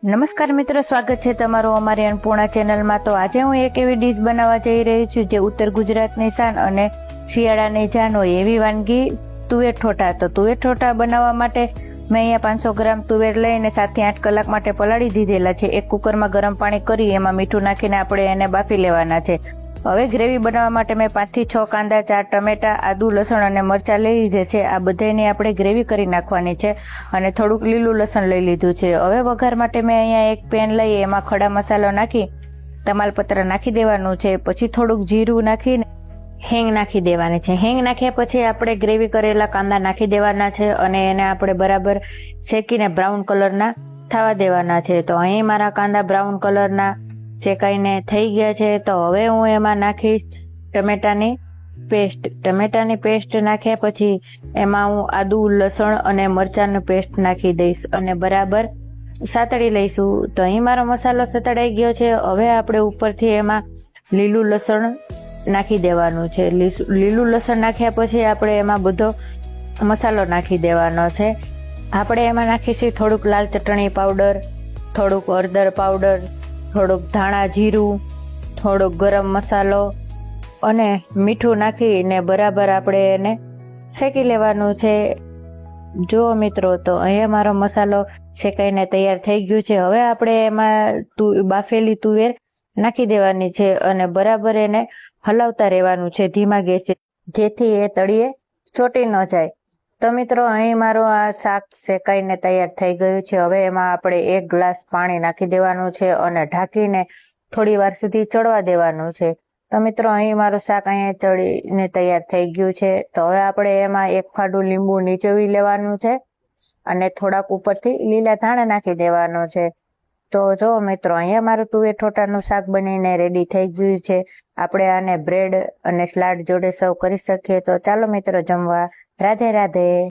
નમસ્કાર મિત્રો, સ્વાગત છે તમારું અમારી અન્નપૂર્ણા ચેનલમાં। તો આજે હું એક એવી ડીશ બનાવવા જઈ રહી છું જે ઉત્તર ગુજરાતની શાન અને શિયાળાની જાન હોય એવી વાનગી તુવેર ઠોઠા। તો તુવેર ઠોઠા બનાવવા માટે મેં અહીંયા 500 ગ્રામ તુવેર લઈને 7 થી 8 કલાક માટે પલાળી દીધેલા છે। એક કુકરમાં ગરમ પાણી કરી એમાં મીઠું નાખીને આપણે એને બાફી લેવાના છે। હવે ગ્રેવી બનાવવા માટે મેં 5 થી 6 કાંદા, 4 ટમેટા, આદુ, લસણ અને મરચાં લઈ લીધે છે। આ બધાની આપણે ગ્રેવી કરી નાખવાની છે અને થોડુંક લીલું લસણ લઈ લીધું છે। હવે વઘાર માટે મેં અહીંયા એક પેન લઈ એમાં ખડા મસાલો નાખી તમાલપત્ર નાખી દેવાનું છે। પછી થોડુંક જીરું નાખીને હિંગ નાખી દેવાની છે। હિંગ નાખ્યા પછી આપણે ગ્રેવી કરેલા કાંદા નાખી દેવાના છે અને એને આપણે બરાબર શેકીને બ્રાઉન કલરના થવા દેવાના છે। તો અહીં મારા કાંદા બ્રાઉન કલરના શેકાઈને થઈ ગયા છે। તો હવે હું એમાં નાખીશ ટમેટાની પેસ્ટ। ટમેટાની પેસ્ટ નાખ્યા પછી એમાં હું આદુ, લસણ અને મરચાંની પેસ્ટ નાખી દઈશ અને બરાબર સાતળી લઈશું। તો અહીં મારો મસાલો સતળાઈ ગયો છે। હવે આપણે ઉપરથી એમાં લીલું લસણ નાખી દેવાનું છે। લીલું લસણ નાખ્યા પછી આપણે એમાં બધો મસાલો નાખી દેવાનો છે। આપણે એમાં નાખીશું થોડુંક લાલ ચટણી પાવડર, થોડુંક હળદર પાવડર, થોડુંક ધાણા જીરું, થોડોક ગરમ મસાલો અને મીઠું નાખીને બરાબર આપણે એને શેકી લેવાનું છે। જો મિત્રો, તો અહીંયા મારો મસાલો શેકાઈને તૈયાર થઈ ગયું છે। હવે આપણે એમાં બાફેલી તુવેર નાખી દેવાની છે અને બરાબર એને હલાવતા રહેવાનું છે ધીમા ગેસે, જેથી એ તળિયે ચોંટી ન જાય। તો મિત્રો, અહીં મારું આ શાક શેકાઈને તૈયાર થઈ ગયું છે। હવે એમાં આપણે 1 ગ્લાસ પાણી નાખી દેવાનું છે અને ઢાંકીને થોડી વાર સુધી ચડવા દેવાનું છે। તો મિત્રો, અહીં મારું શાક અહીંયા ચડીને તૈયાર થઈ ગયું છે। તો હવે આપણે એમાં 1 ફાડું લીંબુ નીચોવી લેવાનું છે અને થોડાક ઉપરથી લીલા ધાણા નાખી દેવાનો છે। તો જો મિત્રો, અહીંયા મારું તુવેર ઠોઠાનું શાક બનીને રેડી થઈ ગયું છે। આપણે આને બ્રેડ અને સલાડ જોડે સર્વ કરી શકીએ। તો ચાલો મિત્રો, જમવા। રાધે રાધે।